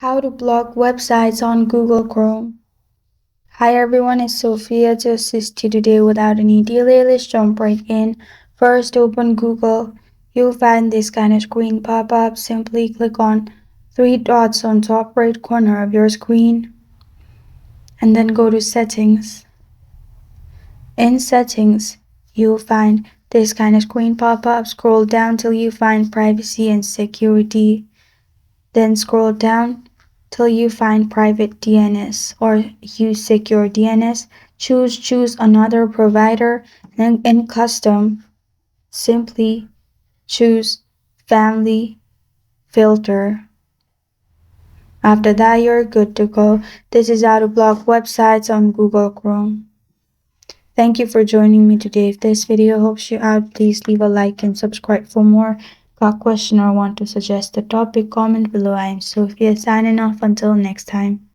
How to block websites on Google Chrome. Hi everyone, it's Sophia to assist you today. Without any delay, let's jump right in. First, open Google. You'll find this kind of screen pop up. Simply click on three dots on top right corner of your screen and then go to Settings. In Settings, you'll find this kind of screen pop up. Scroll down till you find Privacy and Security. Then scroll down till you find private DNS or use secure DNS. Choose another provider, and in custom, simply choose family filter. After that, you're good to go. This is how to block websites on Google Chrome. Thank you for joining me today. If this video helps you out, please leave a like and subscribe for more. Got a question or want to suggest a topic, comment below. I am Sophia signing off until next time.